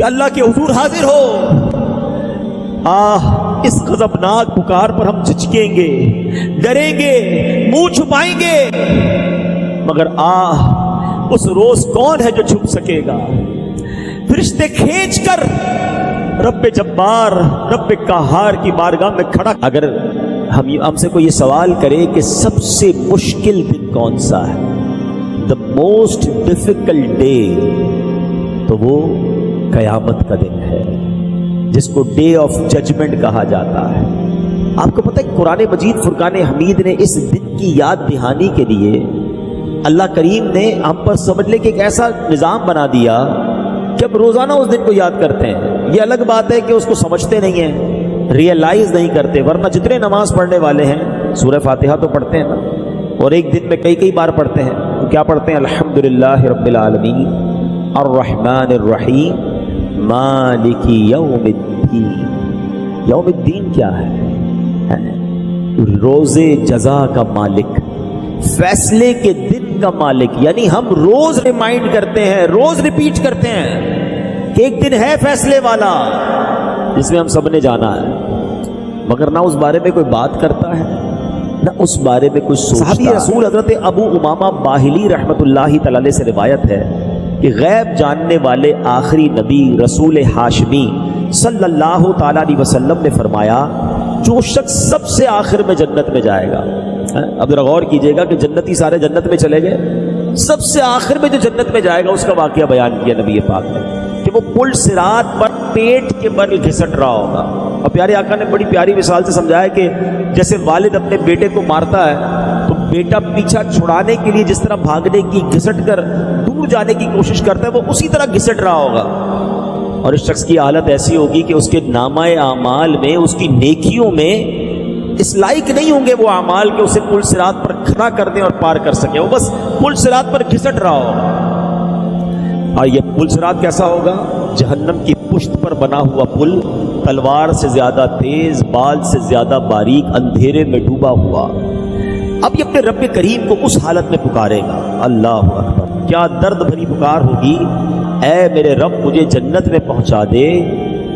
کہ اللہ کے حضور حاضر ہو، اس غضبناک پکار پر ہم جھجکیں گے، ڈریں گے، منہ چھپائیں گے، مگر اس روز کون ہے جو چھپ سکے گا؟ فرشتے کھینچ کر رب جبار، رب قہار کی بارگاہ میں کھڑا، اگر ہم سے کوئی یہ سوال کرے کہ سب سے مشکل دن کون سا ہے، the most difficult day، تو وہ قیامت کا دن ہے، جس کو ڈے آف ججمنٹ کہا جاتا ہے۔ آپ کو پتہ ہے قرآن مجید فرقان حمید نے اس دن کی یاد دہانی کے لیے اللہ کریم نے ہم پر سمجھ لے کہ ایک ایسا نظام بنا دیا کہ اب روزانہ اس دن کو یاد کرتے ہیں۔ یہ الگ بات ہے کہ اس کو سمجھتے نہیں ہیں، ریئلائز نہیں کرتے، ورنہ جتنے نماز پڑھنے والے ہیں سورہ فاتحہ تو پڑھتے ہیں نا، اور ایک دن میں کئی بار پڑھتے ہیں۔ تو کیا پڑھتے ہیں؟ الحمدللہ رب العالمین الرحمن الرحیم مالک یوم الدین۔ یوم الدین کیا ہے؟ روز جزا کا مالک، فیصلے کے دن کا مالک، یعنی ہم روز ریمائنڈ کرتے ہیں، روز ریپیٹ کرتے ہیں کہ ایک دن ہے فیصلے والا جس میں ہم سب نے جانا ہے، مگر نہ اس بارے میں کوئی بات کرتا ہے، نہ اس بارے میں کوئی سوچتا۔ صحابی رسول حضرت ابو امامہ باہلی رحمۃ اللہ تعالی سے روایت ہے کہ غیب جاننے والے آخری نبی رسول ہاشمی صلی اللہ تعالی علیہ وسلم نے فرمایا، جو شخص سب سے آخر میں جنت میں جائے گا، اب ذرا غور کیجئے گا کہ جنتی سارے جنت میں چلے گئے، سب سے آخر میں جو جنت میں جائے گا اس کا واقعہ بیان کیا نبی پاک نے کہ وہ پل صراط پر پیٹ کے بل گھسٹ رہا ہوگا۔ اور پیارے آقا نے بڑی پیاری مثال سے سمجھایا کہ جیسے والد اپنے بیٹے کو مارتا ہے تو بیٹا پیچھا چھڑانے کے لیے جس طرح بھاگنے کی، گھسٹ کر دور جانے کی کوشش کرتا ہے، وہ اسی طرح گھسٹ رہا ہوگا، اور اس شخص کی حالت ایسی ہوگی کہ اس کے نامہ اعمال میں، اس کی نیکیوں میں اس لائق نہیں ہوں گے وہ اعمال کہ اسے پل صراط پر کھڑا کر دیں اور پار کر سکے، وہ بس پل صراط پر گھسٹ رہا ہوگا۔ اور یہ پل صراط کیسا ہوگا؟ جہنم کی پشت پر بنا ہوا پل، تلوار سے زیادہ تیز، بال سے زیادہ باریک، اندھیرے میں ڈوبا ہوا۔ اب یہ اپنے رب کریم کو اس حالت میں پکارے گا، اللہ اکبر، کیا درد بھری پکار ہوگی، اے میرے رب مجھے جنت میں پہنچا دے،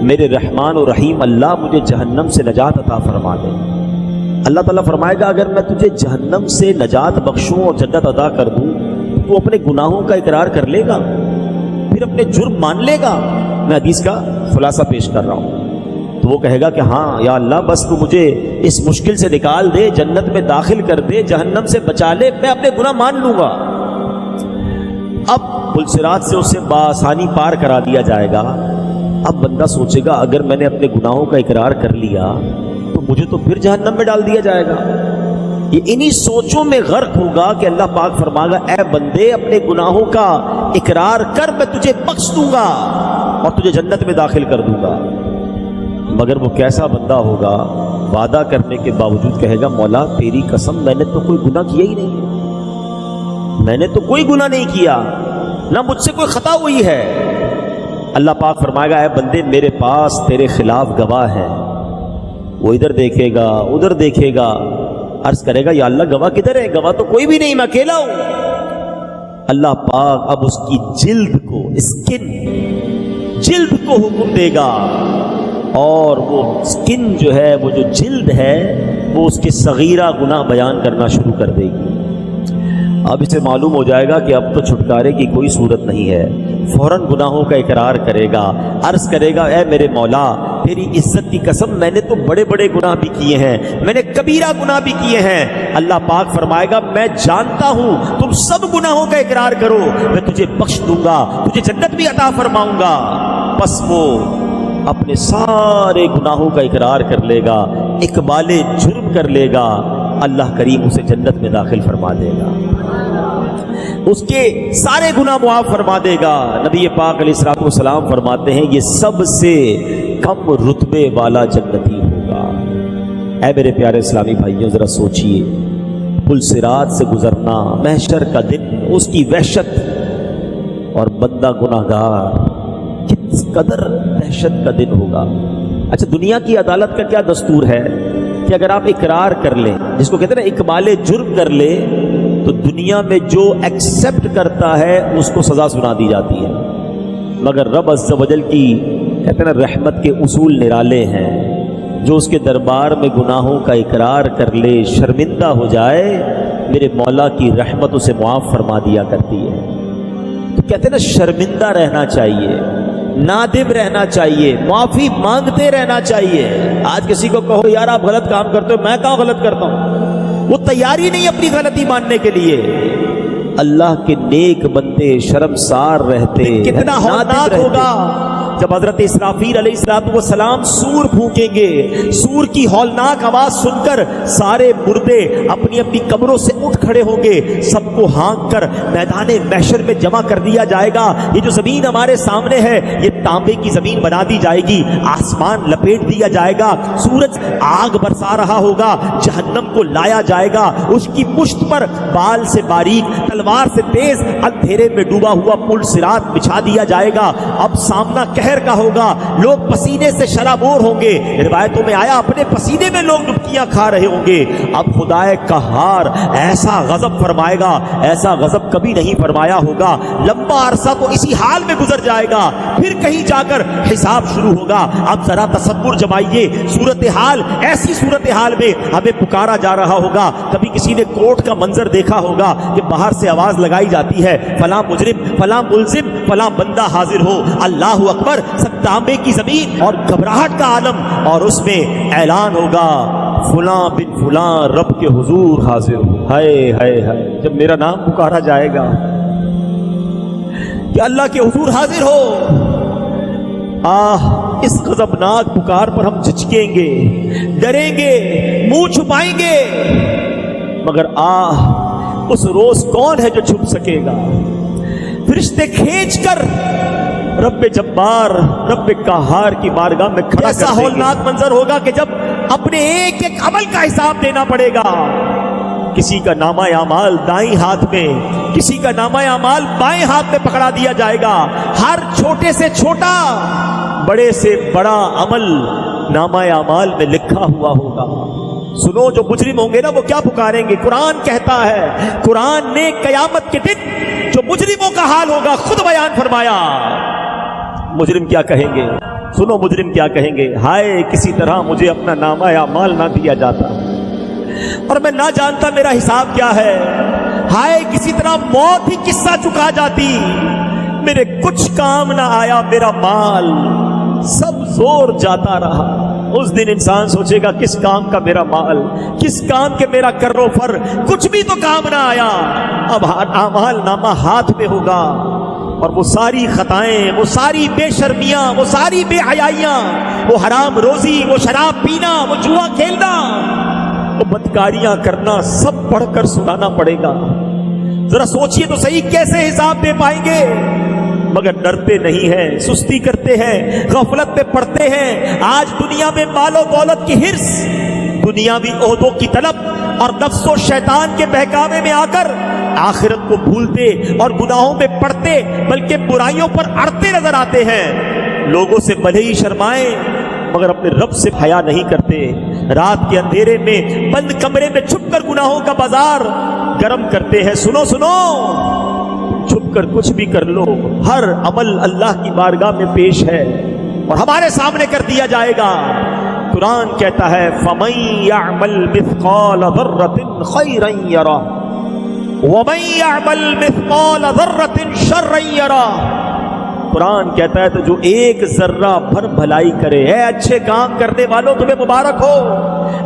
میرے رحمان و رحیم اللہ مجھے جہنم سے نجات عطا فرما دے۔ اللہ تعالیٰ فرمائے گا اگر میں تجھے جہنم سے نجات بخشوں اور جنت عطا کر دوں تو اپنے گناہوں کا اقرار کر لے گا، پھر اپنے جرم مان لے گا؟ میں حدیث کا خلاصہ پیش کر رہا ہوں۔ تو وہ کہے گا کہ ہاں یا اللہ بس تو مجھے اس مشکل سے نکال دے، جنت میں داخل کر دے، جہنم سے بچا لے، میں اپنے گناہ مان لوں گا۔ اب پل صراط سے اسے بآسانی پار کرا دیا جائے گا۔ اب بندہ سوچے گا اگر میں نے اپنے گناہوں کا اقرار کر لیا تو مجھے تو پھر جہنم میں ڈال دیا جائے گا۔ یہ انہی سوچوں میں غرق ہوگا کہ اللہ پاک فرمائے گا اے بندے اپنے گناہوں کا اقرار کر، میں تجھے بخش دوں گا اور تجھے جنت میں داخل کر دوں گا۔ مگر وہ کیسا بندہ ہوگا؟ وعدہ کرنے کے باوجود کہے گا مولا تیری قسم میں نے تو کوئی گناہ کیا ہی نہیں ہے، میں نے تو کوئی گناہ نہیں کیا، نہ مجھ سے کوئی خطا ہوئی ہے۔ اللہ پاک فرمائے گا اے بندے میرے پاس تیرے خلاف گواہ ہے۔ وہ ادھر دیکھے گا ادھر دیکھے گا، عرض کرے گا یا اللہ گواہ کدھر ہے؟ گواہ تو کوئی بھی نہیں، میں اکیلا ہوں۔ اللہ پاک اب اس کی جلد کو، اسکن، جلد کو حکم دے گا، اور وہ اسکن جو ہے، وہ جو جلد ہے، وہ اس کے صغیرہ گناہ بیان کرنا شروع کر دے گی۔ اب اسے معلوم ہو جائے گا کہ اب تو چھٹکارے کی کوئی صورت نہیں ہے، فوراً گناہوں کا اقرار کرے گا، عرض کرے گا اے میرے مولا تیری عزت کی قسم میں نے تو بڑے بڑے گناہ بھی کیے ہیں، میں نے کبیرہ گناہ بھی کیے ہیں۔ اللہ پاک فرمائے گا میں جانتا ہوں تم سب گناہوں کا اقرار کرو، میں تجھے بخش دوں گا، تجھے جنت بھی عطا فرماؤں گا۔ پس وہ اپنے سارے گناہوں کا اقرار کر لے گا، اقبال جرم کر لے گا، اللہ کریم اسے جنت میں داخل فرما دے گا، اس کے سارے گناہ معاف فرما دے گا۔ نبی پاک علیہ الصلوۃ والسلام فرماتے ہیں یہ سب سے کم رتبے والا جنتی ہوگا۔ اے میرے پیارے اسلامی بھائیوں ذرا سوچئے، پل صراط سے گزرنا، محشر کا دن، اس کی وحشت، اور بندہ گناہگار، کس قدر دہشت کا دن ہوگا۔ اچھا دنیا کی عدالت کا کیا دستور ہے کہ اگر آپ اقرار کر لیں، جس کو کہتے ہیں نا اقبال جرم کر لے، تو دنیا میں جو ایکسیپٹ کرتا ہے اس کو سزا سنا دی جاتی ہے۔ مگر رب عز و جل کی کہتے ہیں نا رحمت کے اصول نرالے ہیں. جو اس کے دربار میں گناہوں کا اقرار کر لے شرمندہ ہو جائے میرے مولا کی رحمت اسے معاف فرما دیا کرتی ہے. تو کہتے ہیں نا شرمندہ رہنا چاہیے, نادم رہنا چاہیے, معافی مانگتے رہنا چاہیے. آج کسی کو کہو یار آپ غلط کام کرتے ہو, میں کہاں غلط کرتا ہوں, وہ تیاری نہیں اپنی غلطی ماننے کے لیے. اللہ کے نیک بندے شرمسار رہتے. کتنا ہولناک ہوگا جب حضرت اسرافیل علیہ السلام سور پھونکیں گے. سور کی ہولناک آواز سن کر سارے مردے اپنی اپنی قبروں سے اٹھ کھڑے ہوں گے. سب کو ہانک کر میدان محشر میں جمع کر دیا جائے گا. یہ جو زمین ہمارے سامنے ہے یہ تانبے کی زمین بنا دی جائے گی. آسمان لپیٹ دیا جائے گا. سورج آگ برسا رہا ہوگا. جہنم کو لایا جائے گا. اس کی پشت پر بال سے باریک تلوار سے تیز اندھیرے میں ڈوبا ہوا پل صراط بچھا دیا جائے گا. اب سامنا قہر کا ہوگا. لوگ پسینے سے شرابور ہوں گے. روایتوں میں آیا اپنے پسینے میں لوگ ڈبکیاں کھا رہے ہوں گے. اب خدائے قہار ایسا غضب فرمائے گا, ایسا غضب کبھی نہیں فرمایا ہوگا. لمبا عرصہ تو اسی حال میں گزر جائے گا, پھر کہیں جا کر حساب شروع ہوگا. اب ذرا تصور جمائیے صورتحال, ایسی صورتحال میں ہمیں پکارا جا رہا ہوگا. کبھی کسی نے کورٹ کا منظر دیکھا ہوگا کہ باہر سے آواز لگائی جاتی ہے فلاں مجرم, فلاں ملزم, فلاں بندہ حاضر ہو. اللہ اکبر, سب تانبے کی زمین اور گھبراہٹ کا عالم, اور اس میں اعلان ہوگا فلاں بن فلاں رب کے حضور حاضر ہو. ہائے ہائے ہائے, جب میرا نام پکارا جائے گا کہ اللہ کے حضور حاضر ہو, اس غضبناک پکار پر ہم جھجکیں گے, ڈریں گے, منہ چھپائیں گے. مگر اس روز کون ہے جو چھپ سکے گا؟ فرشتے کھینچ کر رب جبار, رب قہار کی بارگاہ میں کھڑا. ایسا ہولناک منظر ہوگا کہ جب اپنے ایک ایک عمل کا حساب دینا پڑے گا. کسی کا نامہ اعمال دائیں ہاتھ میں, کسی کا نامہ اعمال بائیں ہاتھ میں پکڑا دیا جائے گا. ہر چھوٹے سے چھوٹا, بڑے سے بڑا عمل نامہ اعمال میں لکھا ہوا ہوگا. سنو, جو مجرم ہوں گے نا وہ کیا پکاریں گے. قرآن کہتا ہے, قرآن نے قیامت کے دن جو مجرموں کا حال ہوگا خود بیان فرمایا. مجرم کیا کہیں گے, سنو مجرم کیا کہیں گے, ہائے کسی طرح مجھے اپنا نامہ اعمال نہ دیا جاتا اور میں نہ جانتا میرا حساب کیا ہے. ہائے کسی طرح موت ہی قصہ چکا جاتی, میرے کچھ کام نہ آیا, میرا مال سب زور جاتا رہا. اس دن انسان سوچے گا کس کام کا میرا مال, کس کام کے میرا کر و فر, کچھ بھی تو کام نہ آیا. اب اعمال نامہ ہاتھ میں ہوگا اور وہ ساری خطائیں, وہ ساری بے شرمیاں, وہ ساری بے حیائیاں, وہ حرام روزی, وہ شراب پینا, وہ جوا کھیلنا, وہ بدکاریاں کرنا, سب پڑھ کر سنانا پڑے گا. ذرا سوچئے تو صحیح کیسے حساب دے پائیں گے. مگر ڈرتے نہیں ہیں, سستی کرتے ہیں, غفلت میں پڑتے ہیں. آج دنیا میں مال و دولت کی حرص, دنیاوی عہدوں کی طلب اور نفس و شیطان کے بہکاوے میں آ کر آخرت کو بھولتے اور گناہوں میں پڑتے بلکہ برائیوں پر اڑتے نظر آتے ہیں. لوگوں سے بھلے ہی شرمائیں مگر اپنے رب سے حیا نہیں کرتے. رات کے اندھیرے میں بند کمرے میں چھپ کر گناہوں کا بازار گرم کرتے ہیں. سنو سنو, چھپ کر کچھ بھی کر لو, ہر عمل اللہ کی بارگاہ میں پیش ہے اور ہمارے سامنے کر دیا جائے گا. قرآن کہتا ہے فَمَن يَعْمَلْ مِثْقَالَ ذَرَّةٍ خَيْرًا يَرَهُ وَمَن يَعْمَلْ مِثْقَالَ ذَرَّةٍ شَرًّا يَرَهُ. قرآن کہتا ہے تو جو ایک ذرہ بھر بھلائی کرے, اے اچھے کام کرنے والوں تمہیں مبارک ہو,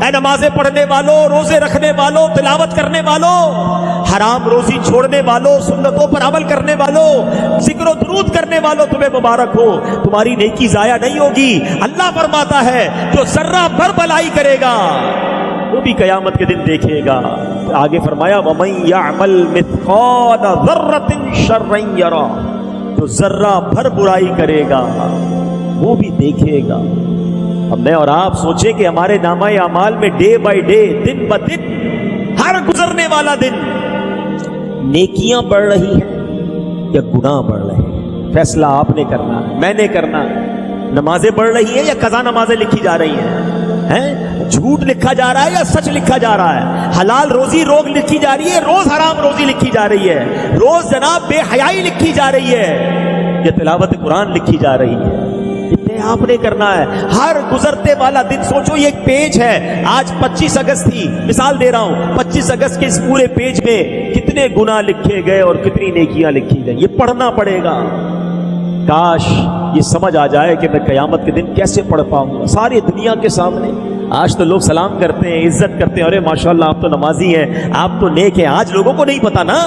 اے نمازیں پڑھنے والوں, روزے رکھنے والوں, تلاوت کرنے والوں, حرام روزی چھوڑنے والوں, سنتوں پر عمل کرنے والوں, ذکر و درود کرنے والوں تمہیں مبارک ہو, تمہاری نیکی ضائع نہیں ہوگی. اللہ فرماتا ہے جو ذرہ بھر بھلائی کرے گا وہ بھی قیامت کے دن دیکھے گا. آگے فرمایا وَمَن يَعْمَلْ مِثْقَالَ ذَرَّةٍ شَرًّا يَرَهُ, جو ذرہ بھر برائی کرے گا وہ بھی دیکھے گا. اب میں اور آپ سوچیں کہ ہمارے نامہ اعمال میں ڈے بائی ڈے, دن بہ دن, ہر گزرنے والا دن نیکیاں بڑھ رہی ہیں یا گناہ بڑھ رہے ہیں. فیصلہ آپ نے کرنا, میں نے کرنا. نمازیں بڑھ رہی ہیں یا قضا نمازیں لکھی جا رہی ہیں, جھوٹ لکھا جا رہا ہے یا سچ لکھا جا رہا ہے, حلال روزی روز لکھی جا رہی ہے, روز حرام روزی لکھی جا رہی ہے, روز جناب بے حیائی لکھی جا رہی ہے. یا تلاوت قرآن لکھی جا رہی ہے؟ اتنے آپ نے کرنا ہے. ہر گزرتے والا دن سوچو یہ ایک پیج ہے. آج 25 اگست تھی، مثال دے رہا ہوں. 25 اگست کے اس پورے پیج میں کتنے گناہ لکھے گئے اور کتنی نیکیاں لکھی گئی، یہ پڑھنا پڑے گا. کاش یہ سمجھ آ جائے کہ میں قیامت کے دن کیسے پڑھ پاؤں گا ساری دنیا کے سامنے. آج تو لوگ سلام کرتے ہیں، عزت کرتے ہیں، ارے ماشاءاللہ آپ تو نمازی ہیں، آپ تو نیک ہیں. آج لوگوں کو نہیں پتا نا،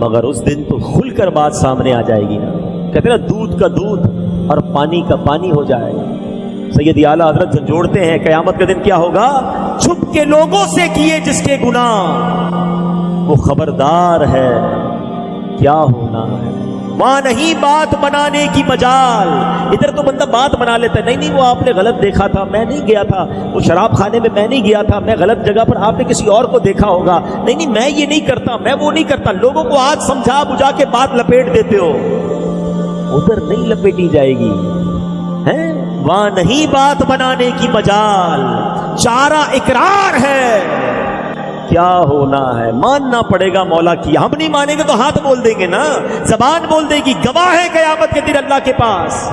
مگر اس دن تو کھل کر بات سامنے آ جائے گی نا. کہتے ہیں نا دودھ کا دودھ اور پانی کا پانی ہو جائے گا. سید اعلیٰ حضرت جھنجھوڑتے ہیں قیامت کا دن کیا ہوگا. چھپ کے لوگوں سے کیے جس کے گناہ وہ خبردار ہے کیا ہونا ہے. وہاں نہیں بات بنانے کی مجال. ادھر تو بندہ بات بنا لیتا ہے، نہیں نہیں وہ آپ نے غلط دیکھا تھا، میں نہیں گیا تھا وہ شراب خانے میں، میں نہیں گیا تھا، میں غلط جگہ پر، آپ نے کسی اور کو دیکھا ہوگا. نہیں نہیں میں یہ نہیں کرتا، میں وہ نہیں کرتا. لوگوں کو آج سمجھا بجھا کے بات لپیٹ دیتے ہو. ادھر نہیں لپیٹی جائے گی. وہاں نہیں بات بنانے کی مجال. چارہ اقرار ہے کیا ہونا ہے. ماننا پڑے گا مولا کی. ہم نہیں مانیں گے تو ہاتھ بول دیں گے نا، زبان بول دے گی. گواہ ہے قیامت کے دن اللہ کے پاس.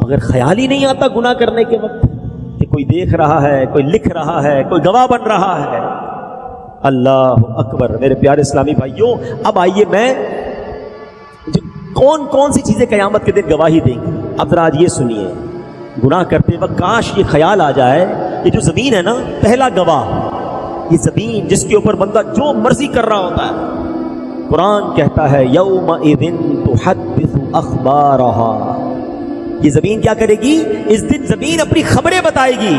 مگر خیال ہی نہیں آتا گناہ کرنے کے وقت کہ کوئی دیکھ رہا ہے، کوئی لکھ رہا ہے، کوئی گواہ بن رہا ہے. اللہ اکبر. میرے پیارے اسلامی بھائیوں، اب آئیے میں کون کون سی چیزیں قیامت کے دن گواہی دیں گی. اب ذرا آج یہ سنیے. گناہ کرتے وقت کاش یہ خیال آ جائے یہ جو زمین ہے نا، پہلا گواہ یہ زمین جس کے اوپر بندہ جو مرضی کر رہا ہوتا ہے. قرآن کہتا ہے یومئذ تحدث اخبارها. یہ زمین کیا کرے گی؟ اس دن زمین اپنی خبریں بتائے گی.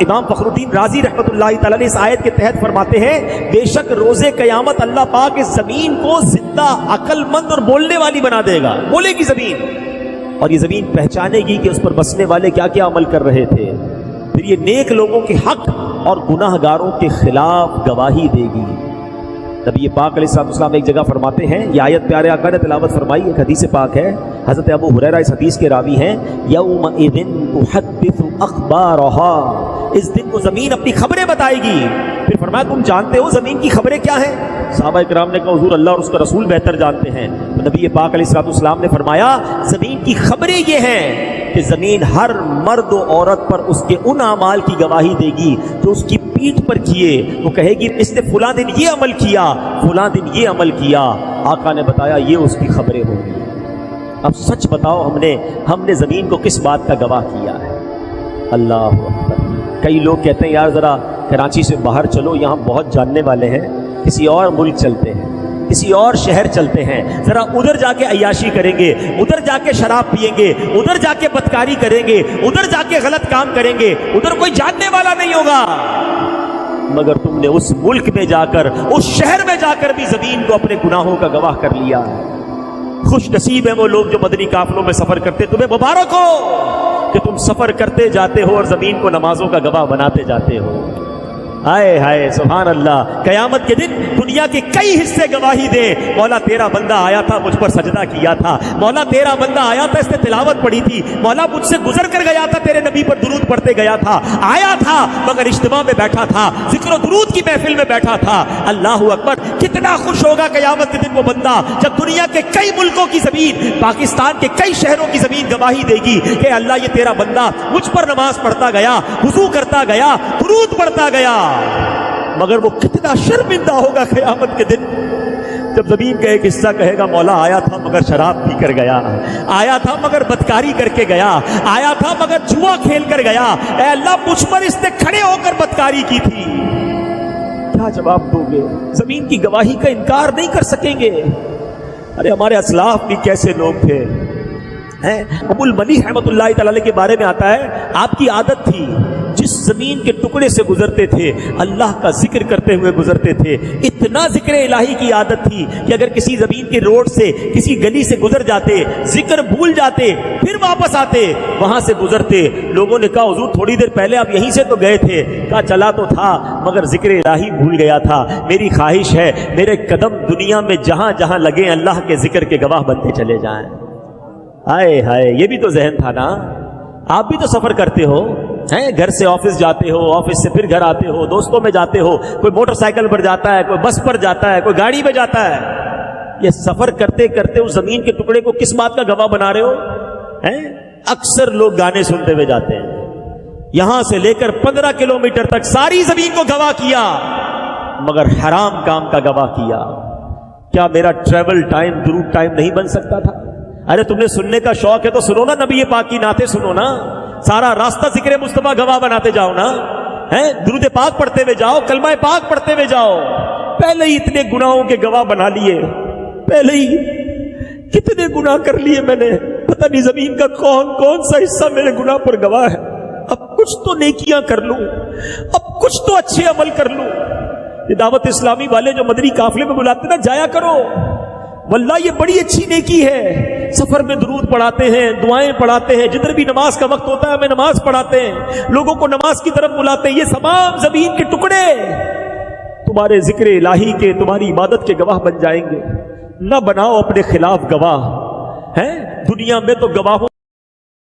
امام فخر الدین رازی رحمۃ اللہ تعالی علیہ اس آیت کے تحت فرماتے ہیں بے شک روز قیامت اللہ پاک اس زمین کو زندہ، عقل مند اور بولنے والی بنا دے گا. بولے گی زمین، اور یہ زمین پہچانے گی کہ اس پر بسنے والے کیا کیا عمل کر رہے تھے. پھر یہ نیک لوگوں کے حق اور گناہ گاروں کے خلاف گواہی دے گی. نبی پاک علیہ السلام ایک جگہ فرماتے ہیں، یہ آیت پیارے آقا نے تلاوت فرمائی، ایک حدیث پاک ہے، حضرت ابو ہریرہ اس حدیث کے راوی ہیں. یومئذ تحدث اخبارها. اس دن کو زمین اپنی خبریں بتائے گی. پھر فرمایا تم جانتے ہو زمین کی خبریں کیا ہیں؟ صحابہ کرام نے کہا حضور اللہ اور اس کا رسول بہتر جانتے ہیں. تو نبی پاک علیہ السلام نے فرمایا زمین کی خبریں یہ ہیں کہ زمین ہر مرد و عورت پر اس کے ان اعمال کی گواہی دے گی جو اس کی پیٹھ پر کیے. وہ کہے گی اس نے فلاں دن یہ عمل کیا، فلاں دن یہ عمل کیا. آقا نے بتایا یہ اس کی خبریں ہوں گی. اب سچ بتاؤ ہم نے زمین کو کس بات کا گواہ کیا ہے؟ اللہ اکبر. کئی لوگ کہتے ہیں یار ذرا کراچی سے باہر چلو، یہاں بہت جاننے والے ہیں، کسی اور ملک چلتے ہیں، کسی اور شہر چلتے ہیں، ذرا ادھر جا کے عیاشی کریں گے، ادھر جا کے شراب پئیں گے، ادھر جا کے بدکاری کریں گے، ادھر جا کے غلط کام کریں گے، ادھر کوئی جاننے والا نہیں ہوگا. مگر تم نے اس ملک میں جا کر، اس شہر میں جا کر بھی زمین کو اپنے گناہوں کا گواہ کر لیا. خوش نصیب ہیں وہ لوگ جو مدنی قافلوں میں سفر کرتے. تمہیں مبارک ہو کہ تم سفر کرتے جاتے ہو اور زمین کو نمازوں کا گواہ بناتے جاتے ہو. ہائے ہائے سبحان اللہ. قیامت کے دن دنیا کے کئی حصے گواہی دے مولا تیرا بندہ آیا تھا مجھ پر سجدہ کیا تھا، مولا تیرا بندہ آیا تھا اس نے تلاوت پڑھی تھی، مولا مجھ سے گزر کر گیا تھا تیرے نبی پر درود پڑھتے گیا تھا، آیا تھا مگر اجتماع میں بیٹھا تھا، ذکر و درود کی محفل میں بیٹھا تھا. اللہ اکبر. کتنا خوش ہوگا قیامت کے دن وہ بندہ جب دنیا کے کئی ملکوں کی زمین، پاکستان کے کئی شہروں کی زمین گواہی دے گی کہ اللہ یہ تیرا بندہ مجھ پر نماز پڑھتا گیا، وضو کرتا گیا، درود پڑھتا گیا. مگر وہ کتنا شرمندہ ہوگا قیامت کے دن جب زمین کا ایک حصہ کہے گا مولا آیا تھا مگر شراب پی کر گیا، آیا تھا مگر بدکاری کر کے گیا، آیا تھا مگر جوا کھیل کر گیا. اے اللہ مجھ پر اس نے کھڑے ہو کر بدکاری کی تھی. کیا جواب دو گے؟ زمین کی گواہی کا انکار نہیں کر سکیں گے. ارے ہمارے اسلاف بھی کیسے لوگ تھے. ابو الملیح رحمۃ اللہ تعالی کے بارے میں آتا ہے آپ کی عادت تھی جس زمین کے ٹکڑے سے گزرتے تھے اللہ کا ذکر کرتے ہوئے گزرتے تھے. اتنا ذکر الہی کی عادت تھی کہ اگر کسی زمین کے روڈ سے کسی گلی سے گزر جاتے، ذکر بھول جاتے، پھر واپس آتے، وہاں سے گزرتے، لوگوں نے کہا حضور تھوڑی دیر پہلے آپ یہیں سے تو گئے تھے. کہا چلا تو تھا مگر ذکر الہی بھول گیا تھا. میری خواہش ہے میرے قدم دنیا میں جہاں جہاں لگے اللہ کے ذکر کے گواہ بنتے چلے جائیں. ہائے ہائے یہ بھی تو ذہن تھا نا. آپ بھی تو سفر کرتے ہو، گھر سے آفس جاتے ہو، آفس سے پھر گھر آتے ہو، دوستوں میں جاتے ہو، کوئی موٹر سائیکل پر جاتا ہے، کوئی بس پر جاتا ہے، کوئی گاڑی میں جاتا ہے. یہ سفر کرتے کرتے اس زمین کے ٹکڑے کو کس بات کا گواہ بنا رہے ہو ہیں؟ اکثر لوگ گانے سنتے ہوئے جاتے ہیں، یہاں سے لے کر 15 کلومیٹر تک ساری زمین کو گواہ کیا، مگر حرام کام کا گواہ کیا۔ کیا میرا ٹریول ٹائم درود ٹائم نہیں بن سکتا تھا؟ ارے تم نے سننے کا شوق ہے تو سنو نا، نبی پاک کی نعتیں سنو نا، سارا راستہ ذکر مصطفیٰ گواہ بناتے جاؤ نا، درود پاک پڑھتے ہوئے جاؤ، کلمہ پاک پڑھتے ہوئے جاؤ۔ پہلے ہی اتنے گناہوں کے گواہ بنا لیے، پہلے ہی کتنے گناہ کر لیے میں نے، پتہ نہیں زمین کا کون کون سا حصہ میرے گناہ پر گواہ ہے۔ اب کچھ تو نیکیاں کر لوں، اب کچھ تو اچھے عمل کر لوں۔ یہ دعوت اسلامی والے جو مدنی قافلے میں بلاتے نا، جایا کرو، واللہ یہ بڑی اچھی نیکی ہے۔ سفر میں درود پڑھاتے ہیں، دعائیں پڑھاتے ہیں، جدھر بھی نماز کا وقت ہوتا ہے ہمیں نماز پڑھاتے ہیں، لوگوں کو نماز کی طرف بلاتے ہیں۔ یہ تمام زمین کے ٹکڑے تمہارے ذکر الہی کے، تمہاری عبادت کے گواہ بن جائیں گے۔ نہ بناؤ اپنے خلاف گواہ، ہیں دنیا میں تو گواہوں